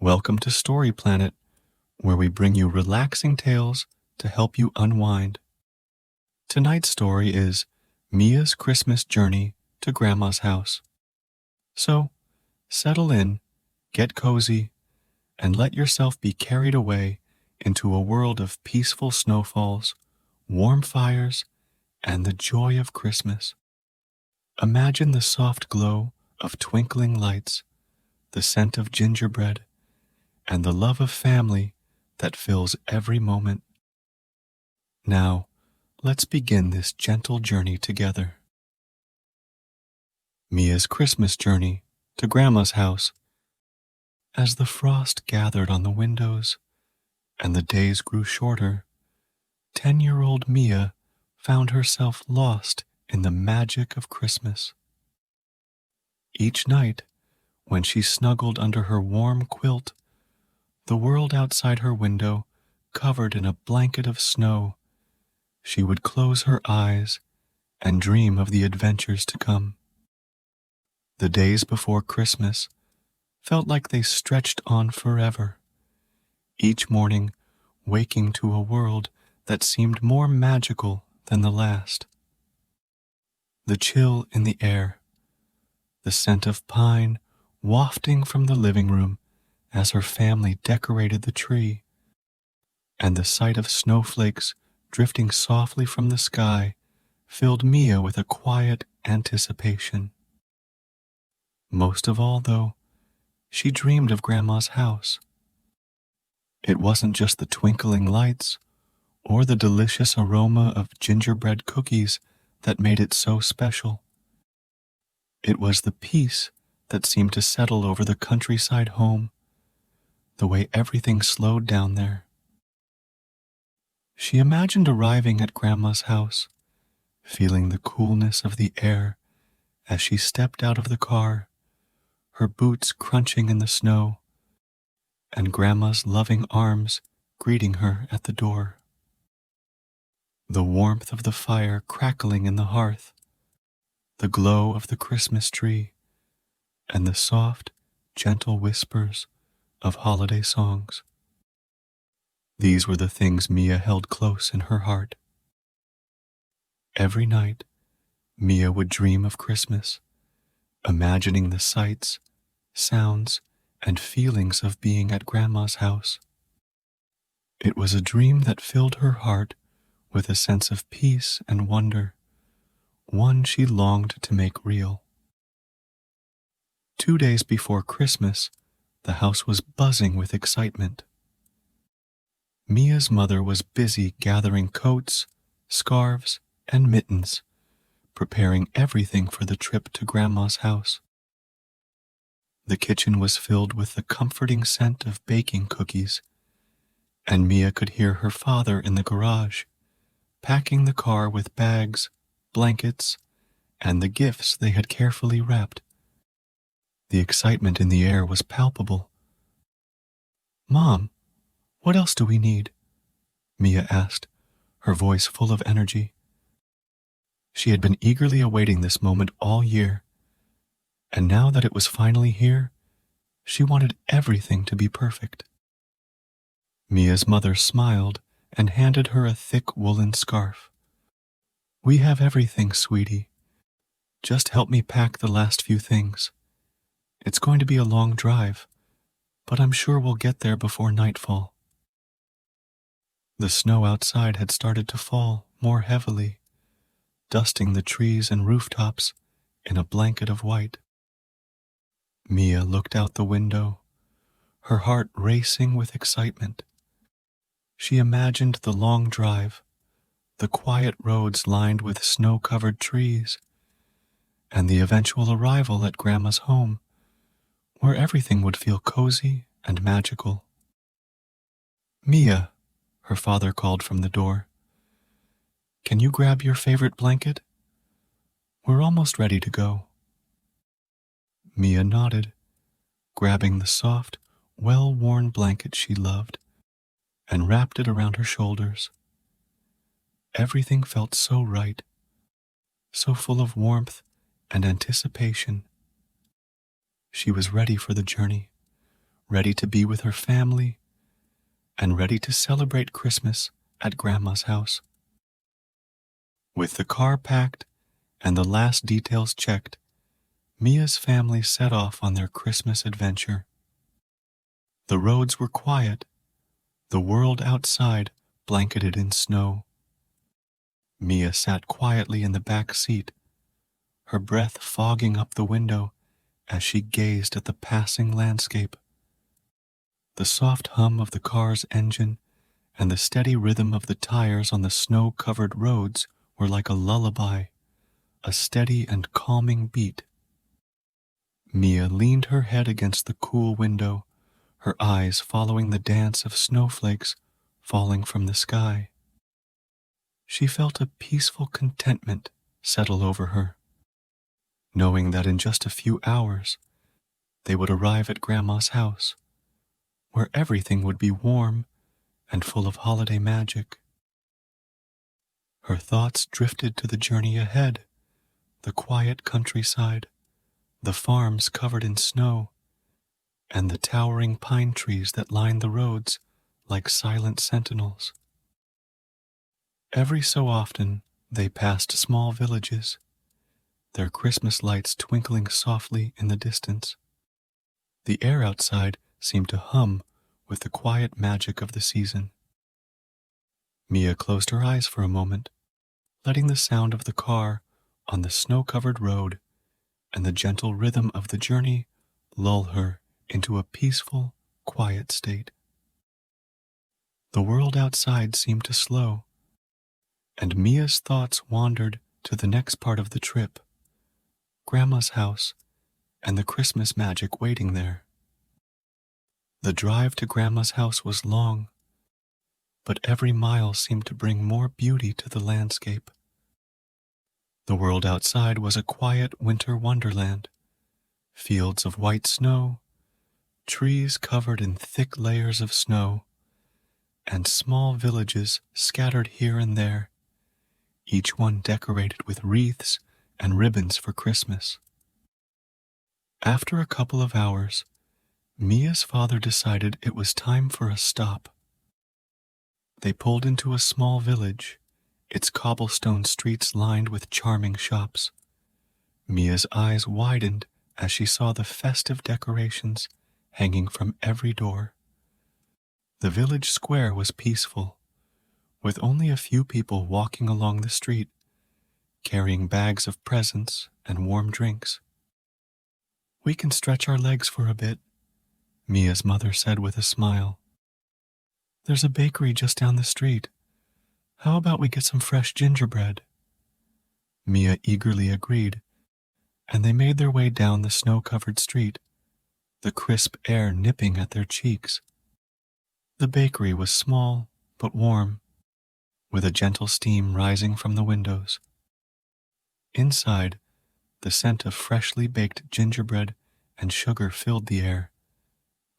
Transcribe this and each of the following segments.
Welcome to Story Planet, where we bring you relaxing tales to help you unwind. Tonight's story is Mia's Christmas Journey to Grandma's House. So, settle in, get cozy, and let yourself be carried away into a world of peaceful snowfalls, warm fires, and the joy of Christmas. Imagine the soft glow of twinkling lights, the scent of gingerbread, and the love of family that fills every moment. Now, let's begin this gentle journey together. Mia's Christmas Journey to Grandma's House. As the frost gathered on the windows and the days grew shorter, 10-year-old Mia found herself lost in the magic of Christmas. Each night, when she snuggled under her warm quilt, the world outside her window covered in a blanket of snow, she would close her eyes and dream of the adventures to come. The days before Christmas felt like they stretched on forever, each morning waking to a world that seemed more magical than the last. The chill in the air, the scent of pine wafting from the living room as her family decorated the tree, and the sight of snowflakes drifting softly from the sky filled Mia with a quiet anticipation. Most of all, though, she dreamed of Grandma's house. It wasn't just the twinkling lights or the delicious aroma of gingerbread cookies that made it so special. It was the peace that seemed to settle over the countryside home, the way everything slowed down there. She imagined arriving at Grandma's house, feeling the coolness of the air as she stepped out of the car, her boots crunching in the snow, and Grandma's loving arms greeting her at the door. The warmth of the fire crackling in the hearth, the glow of the Christmas tree, and the soft, gentle whispers of holiday songs. These were the things Mia held close in her heart. Every night, Mia would dream of Christmas, imagining the sights, sounds, and feelings of being at Grandma's house. It was a dream that filled her heart with a sense of peace and wonder, one she longed to make real. 2 days before Christmas, the house was buzzing with excitement. Mia's mother was busy gathering coats, scarves, and mittens, preparing everything for the trip to Grandma's house. The kitchen was filled with the comforting scent of baking cookies, and Mia could hear her father in the garage, packing the car with bags, blankets, and the gifts they had carefully wrapped. The excitement in the air was palpable. "Mom, what else do we need?" Mia asked, her voice full of energy. She had been eagerly awaiting this moment all year, and now that it was finally here, she wanted everything to be perfect. Mia's mother smiled and handed her a thick woolen scarf. "We have everything, sweetie. Just help me pack the last few things. It's going to be a long drive, but I'm sure we'll get there before nightfall." The snow outside had started to fall more heavily, dusting the trees and rooftops in a blanket of white. Mia looked out the window, her heart racing with excitement. She imagined the long drive, the quiet roads lined with snow-covered trees, and the eventual arrival at Grandma's home, where everything would feel cozy and magical. "Mia," her father called from the door, "can you grab your favorite blanket? We're almost ready to go." Mia nodded, grabbing the soft, well-worn blanket she loved, and wrapped it around her shoulders. Everything felt so right, so full of warmth and anticipation. She was ready for the journey, ready to be with her family, and ready to celebrate Christmas at Grandma's house. With the car packed and the last details checked, Mia's family set off on their Christmas adventure. The roads were quiet, the world outside blanketed in snow. Mia sat quietly in the back seat, her breath fogging up the window as she gazed at the passing landscape. The soft hum of the car's engine and the steady rhythm of the tires on the snow-covered roads were like a lullaby, a steady and calming beat. Mia leaned her head against the cool window, her eyes following the dance of snowflakes falling from the sky. She felt a peaceful contentment settle over her, knowing that in just a few hours they would arrive at Grandma's house, where everything would be warm and full of holiday magic. Her thoughts drifted to the journey ahead, the quiet countryside, the farms covered in snow, and the towering pine trees that lined the roads like silent sentinels. Every so often they passed small villages, their Christmas lights twinkling softly in the distance. The air outside seemed to hum with the quiet magic of the season. Mia closed her eyes for a moment, letting the sound of the car on the snow-covered road and the gentle rhythm of the journey lull her into a peaceful, quiet state. The world outside seemed to slow, and Mia's thoughts wandered to the next part of the trip, Grandma's house and the Christmas magic waiting there. The drive to Grandma's house was long, but every mile seemed to bring more beauty to the landscape. The world outside was a quiet winter wonderland, fields of white snow, trees covered in thick layers of snow, and small villages scattered here and there, each one decorated with wreaths and ribbons for Christmas. After a couple of hours, Mia's father decided it was time for a stop. They pulled into a small village, its cobblestone streets lined with charming shops. Mia's eyes widened as she saw the festive decorations hanging from every door. The village square was peaceful, with only a few people walking along the street, carrying bags of presents and warm drinks. "We can stretch our legs for a bit," Mia's mother said with a smile. "There's a bakery just down the street. How about we get some fresh gingerbread?" Mia eagerly agreed, and they made their way down the snow-covered street, the crisp air nipping at their cheeks. The bakery was small but warm, with a gentle steam rising from the windows. Inside, the scent of freshly baked gingerbread and sugar filled the air,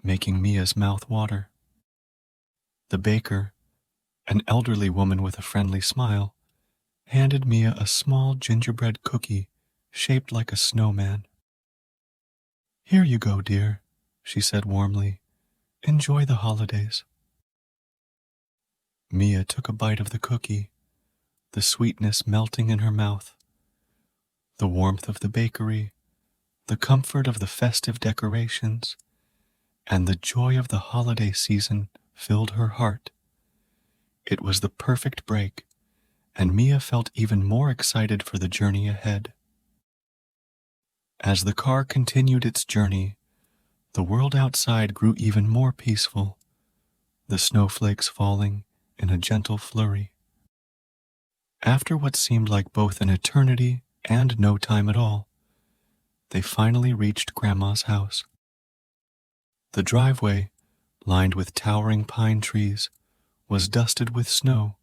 making Mia's mouth water. The baker, an elderly woman with a friendly smile, handed Mia a small gingerbread cookie shaped like a snowman. "Here you go, dear," she said warmly. "Enjoy the holidays." Mia took a bite of the cookie, the sweetness melting in her mouth. The warmth of the bakery, the comfort of the festive decorations, and the joy of the holiday season filled her heart. It was the perfect break, and Mia felt even more excited for the journey ahead. As the car continued its journey, the world outside grew even more peaceful, the snowflakes falling in a gentle flurry. After what seemed like both an eternity and no time at all, they finally reached Grandma's house. The driveway, lined with towering pine trees, was dusted with snow,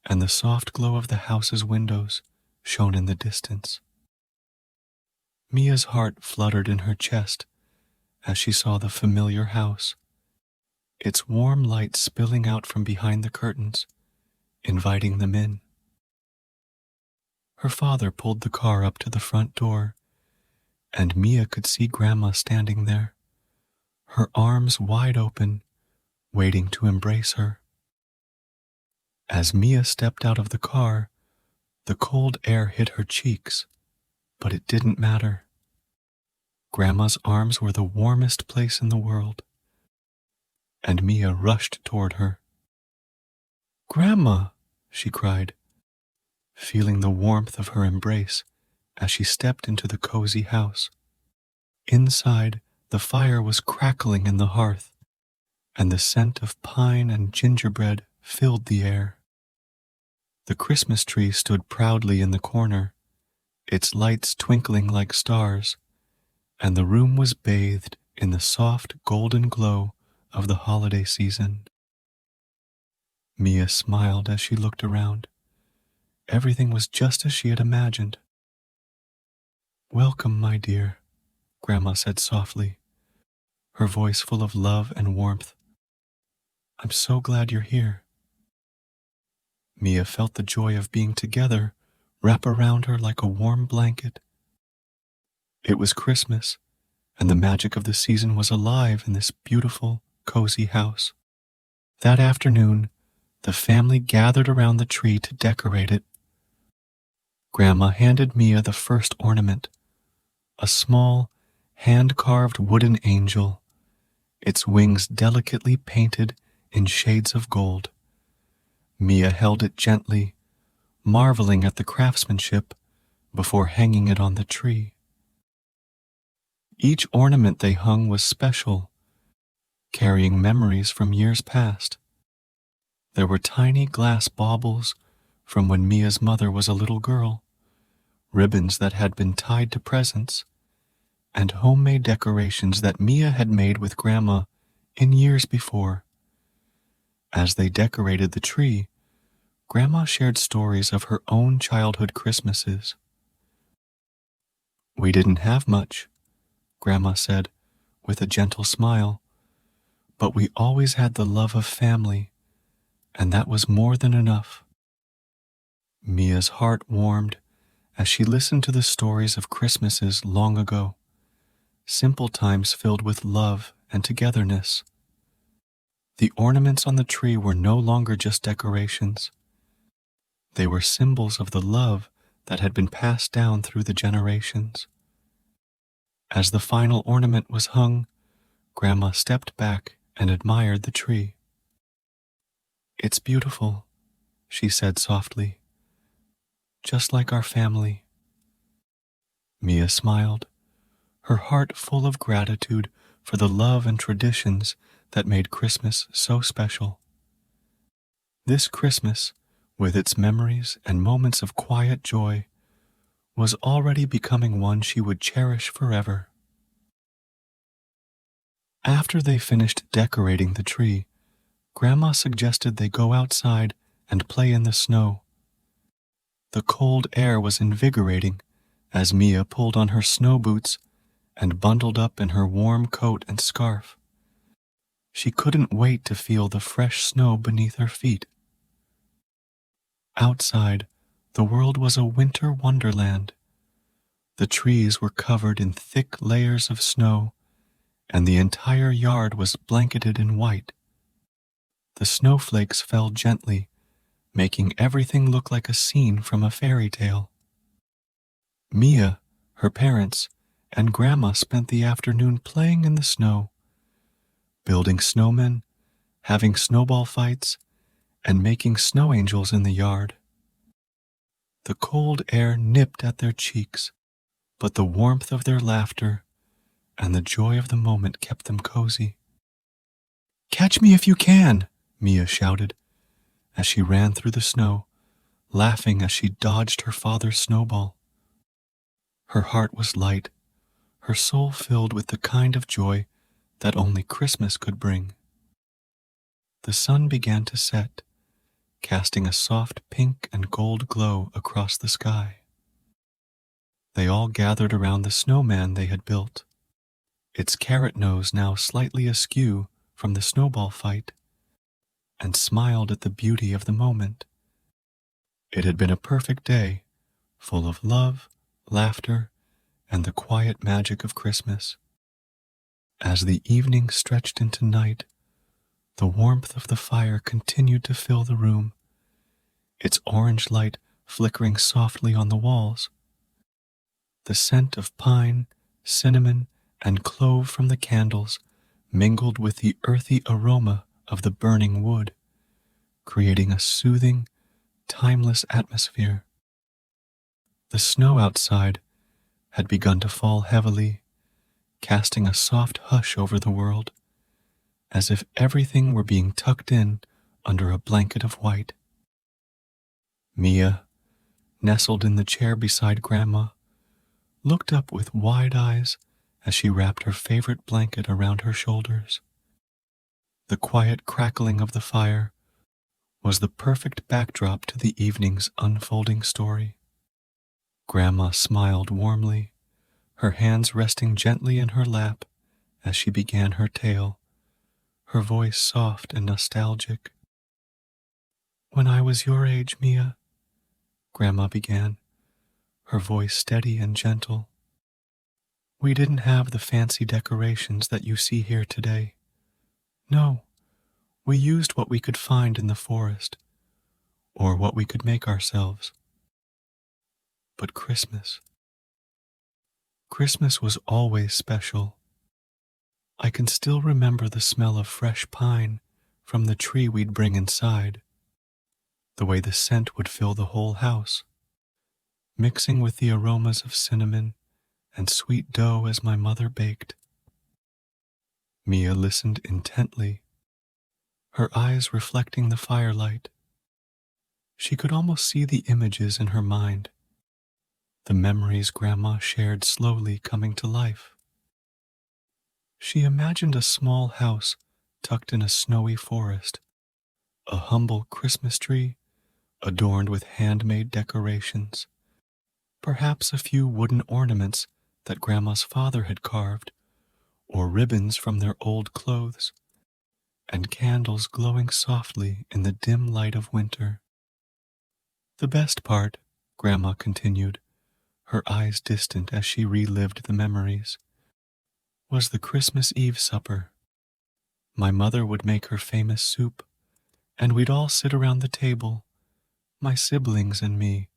and the soft glow of the house's windows shone in the distance. Mia's heart fluttered in her chest as she saw the familiar house, its warm light spilling out from behind the curtains, inviting them in. Her father pulled the car up to the front door, and Mia could see Grandma standing there, her arms wide open, waiting to embrace her. As Mia stepped out of the car, the cold air hit her cheeks, but it didn't matter. Grandma's arms were the warmest place in the world, and Mia rushed toward her. "Grandma!" she cried, feeling the warmth of her embrace as she stepped into the cozy house. Inside, the fire was crackling in the hearth, and the scent of pine and gingerbread filled the air. The Christmas tree stood proudly in the corner, its lights twinkling like stars, and the room was bathed in the soft golden glow of the holiday season. Mia smiled as she looked around. Everything was just as she had imagined. "Welcome, my dear," Grandma said softly, her voice full of love and warmth. "I'm so glad you're here." Mia felt the joy of being together wrap around her like a warm blanket. It was Christmas, and the magic of the season was alive in this beautiful, cozy house. That afternoon, the family gathered around the tree to decorate it. Grandma handed Mia the first ornament, a small, hand-carved wooden angel, its wings delicately painted in shades of gold. Mia held it gently, marveling at the craftsmanship before hanging it on the tree. Each ornament they hung was special, carrying memories from years past. There were tiny glass baubles from when Mia's mother was a little girl, ribbons that had been tied to presents, and homemade decorations that Mia had made with Grandma in years before. As they decorated the tree, Grandma shared stories of her own childhood Christmases. "We didn't have much," Grandma said, with a gentle smile, "but we always had the love of family, and that was more than enough." Mia's heart warmed as she listened to the stories of Christmases long ago, simple times filled with love and togetherness. The ornaments on the tree were no longer just decorations. They were symbols of the love that had been passed down through the generations. As the final ornament was hung, Grandma stepped back and admired the tree. "It's beautiful," she said softly, "just like our family." Mia smiled, her heart full of gratitude for the love and traditions that made Christmas so special. This Christmas, with its memories and moments of quiet joy, was already becoming one she would cherish forever. After they finished decorating the tree, Grandma suggested they go outside and play in the snow. The cold air was invigorating as Mia pulled on her snow boots and bundled up in her warm coat and scarf. She couldn't wait to feel the fresh snow beneath her feet. Outside, the world was a winter wonderland. The trees were covered in thick layers of snow, and the entire yard was blanketed in white. The snowflakes fell gently, making everything look like a scene from a fairy tale. Mia, her parents, and Grandma spent the afternoon playing in the snow, building snowmen, having snowball fights, and making snow angels in the yard. The cold air nipped at their cheeks, but the warmth of their laughter and the joy of the moment kept them cozy. "Catch me if you can," Mia shouted, as she ran through the snow, laughing as she dodged her father's snowball. Her heart was light, her soul filled with the kind of joy that only Christmas could bring. The sun began to set, casting a soft pink and gold glow across the sky. They all gathered around the snowman they had built, its carrot nose now slightly askew from the snowball fight, and smiled at the beauty of the moment. It had been a perfect day, full of love, laughter, and the quiet magic of Christmas. As the evening stretched into night, the warmth of the fire continued to fill the room, its orange light flickering softly on the walls. The scent of pine, cinnamon, and clove from the candles mingled with the earthy aroma of the burning wood, creating a soothing, timeless atmosphere. The snow outside had begun to fall heavily, casting a soft hush over the world, as if everything were being tucked in under a blanket of white. Mia, nestled in the chair beside Grandma, looked up with wide eyes as she wrapped her favorite blanket around her shoulders. The quiet crackling of the fire was the perfect backdrop to the evening's unfolding story. Grandma smiled warmly, her hands resting gently in her lap as she began her tale, her voice soft and nostalgic. "When I was your age, Mia," Grandma began, her voice steady and gentle, "we didn't have the fancy decorations that you see here today. No, we used what we could find in the forest, or what we could make ourselves. But Christmas was always special. I can still remember the smell of fresh pine from the tree we'd bring inside, the way the scent would fill the whole house, mixing with the aromas of cinnamon and sweet dough as my mother baked." Mia listened intently, her eyes reflecting the firelight. She could almost see the images in her mind, the memories Grandma shared slowly coming to life. She imagined a small house tucked in a snowy forest, a humble Christmas tree adorned with handmade decorations, perhaps a few wooden ornaments that Grandma's father had carved, or ribbons from their old clothes, and candles glowing softly in the dim light of winter. "The best part," Grandma continued, her eyes distant as she relived the memories, "was the Christmas Eve supper. My mother would make her famous soup, and we'd all sit around the table, my siblings and me,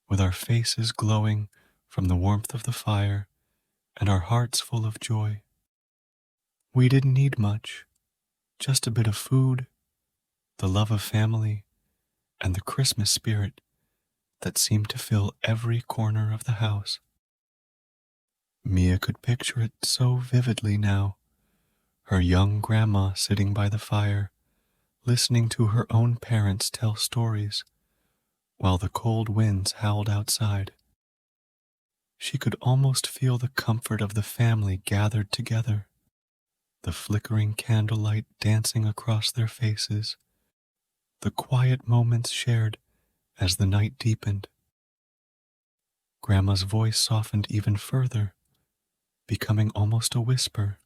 with our faces glowing from the warmth of the fire and our hearts full of joy. We didn't need much, just a bit of food, the love of family, and the Christmas spirit that seemed to fill every corner of the house." Mia could picture it so vividly now, her young grandma sitting by the fire, listening to her own parents tell stories, while the cold winds howled outside. She could almost feel the comfort of the family gathered together, the flickering candlelight dancing across their faces, the quiet moments shared as the night deepened. Grandma's voice softened even further, becoming almost a whisper.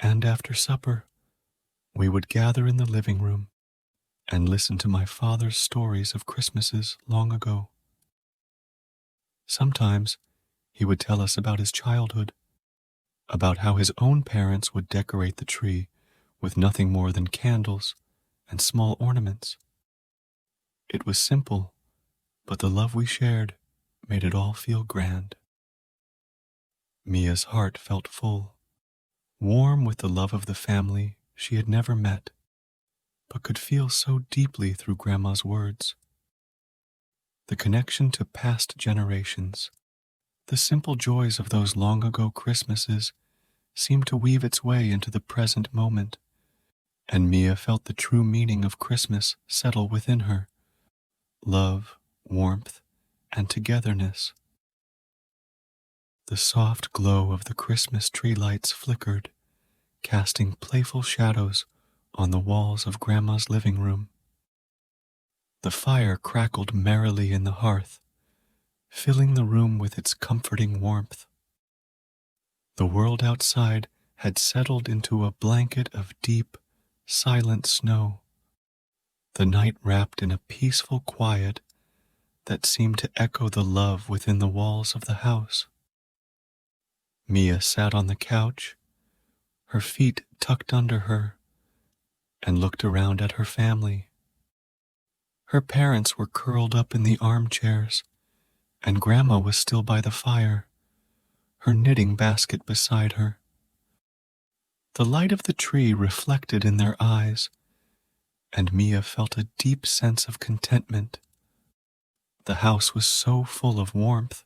"And after supper, we would gather in the living room and listen to my father's stories of Christmases long ago. Sometimes he would tell us about his childhood, about how his own parents would decorate the tree with nothing more than candles and small ornaments. It was simple, but the love we shared made it all feel grand." Mia's heart felt full, warm with the love of the family she had never met, but could feel so deeply through Grandma's words. The connection to past generations, the simple joys of those long ago Christmases seemed to weave its way into the present moment, and Mia felt the true meaning of Christmas settle within her: love, warmth, and togetherness. The soft glow of the Christmas tree lights flickered, casting playful shadows on the walls of Grandma's living room. The fire crackled merrily in the hearth, filling the room with its comforting warmth. The world outside had settled into a blanket of deep, silent snow, the night wrapped in a peaceful quiet that seemed to echo the love within the walls of the house. Mia sat on the couch, her feet tucked under her, and looked around at her family. Her parents were curled up in the armchairs, and Grandma was still by the fire, her knitting basket beside her. The light of the tree reflected in their eyes, and Mia felt a deep sense of contentment. The house was so full of warmth,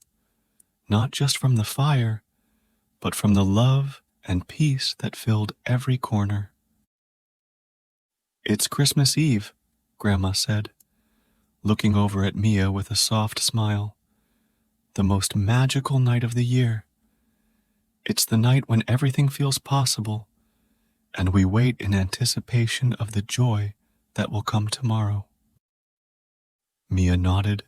not just from the fire, but from the love and peace that filled every corner. "It's Christmas Eve," Grandma said, looking over at Mia with a soft smile. "The most magical night of the year. It's the night when everything feels possible, and we wait in anticipation of the joy that will come tomorrow." Mia nodded,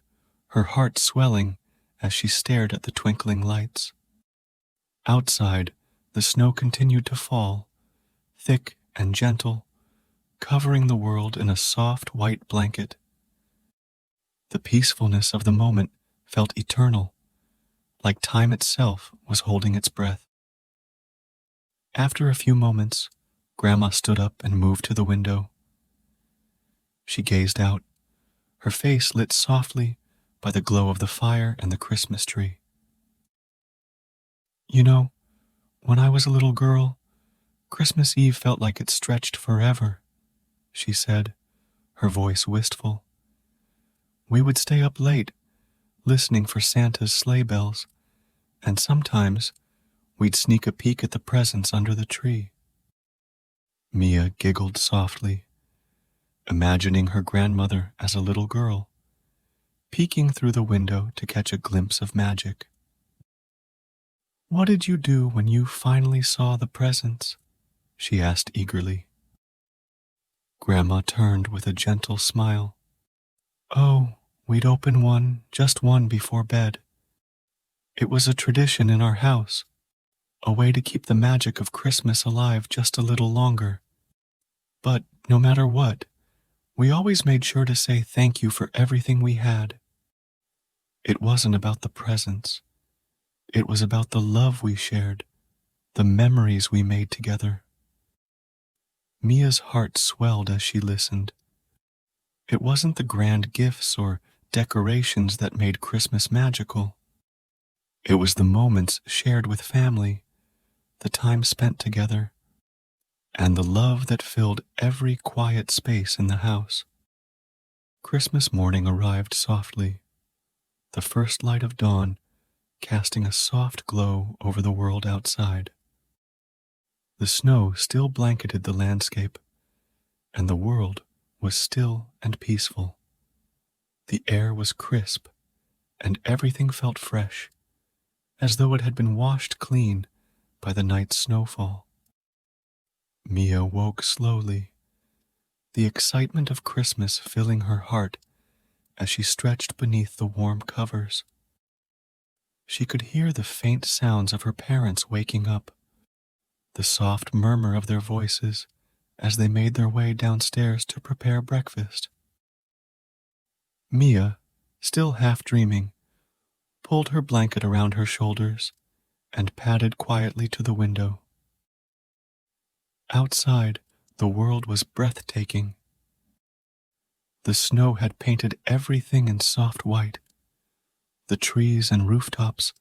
her heart swelling as she stared at the twinkling lights. Outside, the snow continued to fall, thick and gentle, covering the world in a soft white blanket. The peacefulness of the moment felt eternal, like time itself was holding its breath. After a few moments, Grandma stood up and moved to the window. She gazed out, her face lit softly by the glow of the fire and the Christmas tree. "You know, when I was a little girl, Christmas Eve felt like it stretched forever," she said, her voice wistful. "We would stay up late, listening for Santa's sleigh bells, and sometimes we'd sneak a peek at the presents under the tree." Mia giggled softly, imagining her grandmother as a little girl, peeking through the window to catch a glimpse of magic. "What did you do when you finally saw the presents?" she asked eagerly. Grandma turned with a gentle smile. "Oh, we'd open one, just one before bed. It was a tradition in our house, a way to keep the magic of Christmas alive just a little longer. But no matter what, we always made sure to say thank you for everything we had. It wasn't about the presents. It was about the love we shared, the memories we made together." Mia's heart swelled as she listened. It wasn't the grand gifts or decorations that made Christmas magical. It was the moments shared with family, the time spent together, and the love that filled every quiet space in the house. Christmas morning arrived softly, the first light of dawn casting a soft glow over the world outside. The snow still blanketed the landscape, and the world was still and peaceful. The air was crisp, and everything felt fresh, as though it had been washed clean by the night's snowfall. Mia woke slowly, the excitement of Christmas filling her heart as she stretched beneath the warm covers. She could hear the faint sounds of her parents waking up, the soft murmur of their voices as they made their way downstairs to prepare breakfast. Mia, still half dreaming, pulled her blanket around her shoulders and padded quietly to the window. Outside, the world was breathtaking. The snow had painted everything in soft white, the trees and rooftops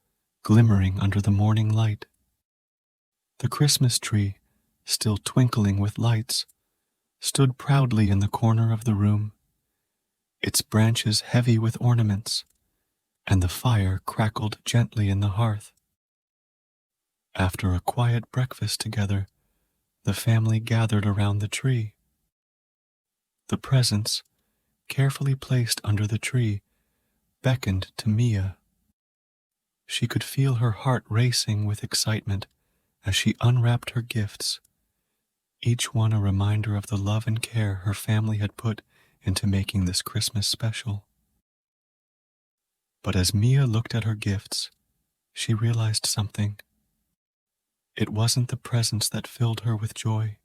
glimmering under the morning light. The Christmas tree, still twinkling with lights, stood proudly in the corner of the room, its branches heavy with ornaments, and the fire crackled gently in the hearth. After a quiet breakfast together, the family gathered around the tree. The presents, carefully placed under the tree, beckoned to Mia. She could feel her heart racing with excitement as she unwrapped her gifts, each one a reminder of the love and care her family had put into making this Christmas special. But as Mia looked at her gifts, she realized something. It wasn't the presents that filled her with joy.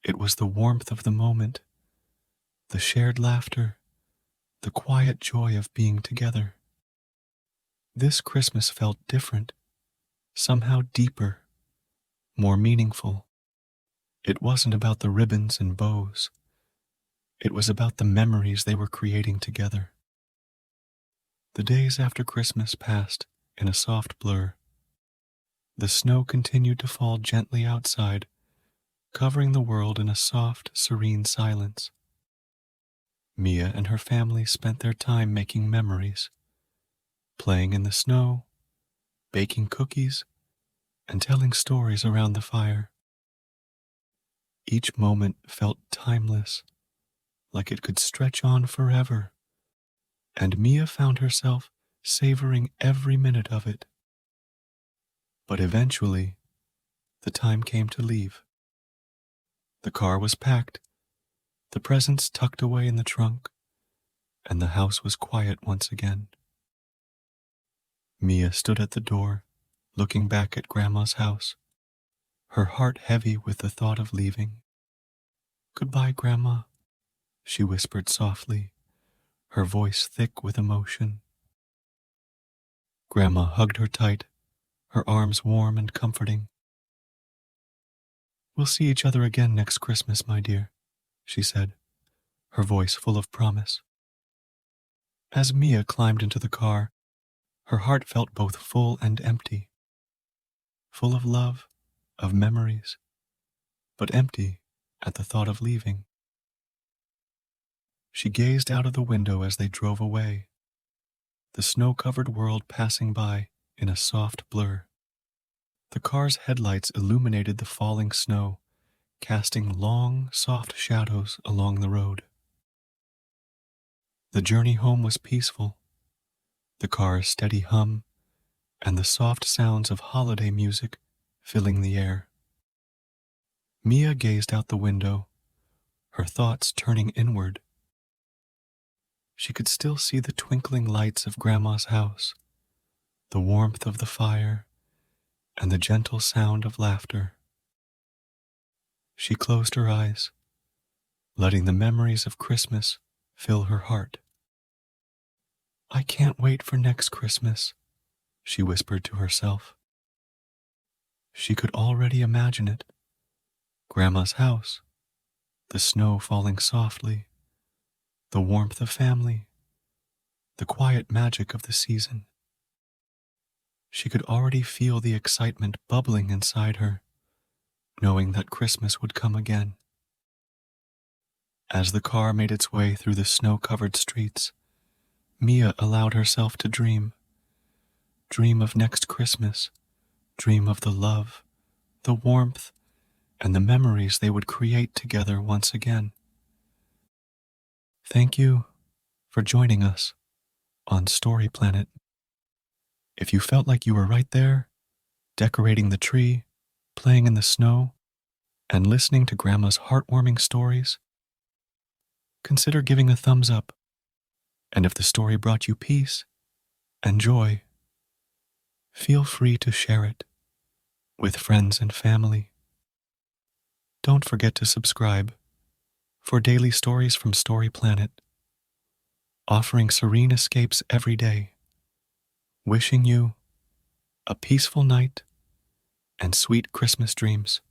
It was the warmth of the moment, the shared laughter, the quiet joy of being together. This Christmas felt different, somehow deeper, more meaningful. It wasn't about the ribbons and bows. It was about the memories they were creating together. The days after Christmas passed in a soft blur. The snow continued to fall gently outside, covering the world in a soft, serene silence. Mia and her family spent their time making memories, playing in the snow, baking cookies, and telling stories around the fire. Each moment felt timeless, like it could stretch on forever, and Mia found herself savoring every minute of it. But eventually, the time came to leave. The car was packed, the presents tucked away in the trunk, and the house was quiet once again. Mia stood at the door, looking back at Grandma's house, her heart heavy with the thought of leaving. "Goodbye, Grandma," she whispered softly, her voice thick with emotion. Grandma hugged her tight, her arms warm and comforting. "We'll see each other again next Christmas, my dear," she said, her voice full of promise. As Mia climbed into the car, her heart felt both full and empty. Full of love, of memories, but empty at the thought of leaving. She gazed out of the window as they drove away, the snow-covered world passing by in a soft blur. The car's headlights illuminated the falling snow, casting long, soft shadows along the road. The journey home was peaceful, the car's steady hum and the soft sounds of holiday music filling the air. Mia gazed out the window, her thoughts turning inward. She could still see the twinkling lights of Grandma's house, the warmth of the fire, and the gentle sound of laughter. She closed her eyes, letting the memories of Christmas fill her heart. "I can't wait for next Christmas," she whispered to herself. She could already imagine it. Grandma's house, the snow falling softly, the warmth of family, the quiet magic of the season. She could already feel the excitement bubbling inside her, knowing that Christmas would come again. As the car made its way through the snow-covered streets, Mia allowed herself to dream. Dream of next Christmas, dream of the love, the warmth, and the memories they would create together once again. Thank you for joining us on Story Planet. If you felt like you were right there, decorating the tree, playing in the snow, and listening to Grandma's heartwarming stories, consider giving a thumbs up. And if the story brought you peace and joy, feel free to share it with friends and family. Don't forget to subscribe for daily stories from Story Planet, offering serene escapes every day, wishing you a peaceful night and sweet Christmas dreams.